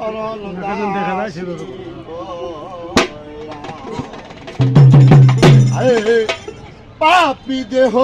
দেখা যায় ছিল পাপি দেহ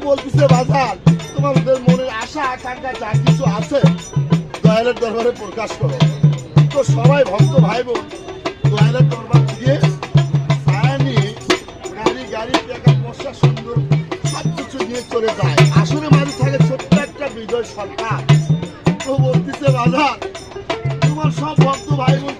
বলতেছে বাজার তোমাদের মনের আশা আকাঙ্ক্ষা যা কিছু আছে দয়ালের দরবারে প্রকাশ করো। তো সবাই ভক্ত ভাই বোন দয়ালের দরবার দিয়ে ছায়া নিয়ে গাড়ি টাকা পয়সা সুন্দর সবকিছু নিয়ে চলে যায়। আসলে মাঝে থাকে ছোট্ট একটা বিজয় সরকার। তো বলতেছে বাজার তোমার সব ভক্ত ভাই বোন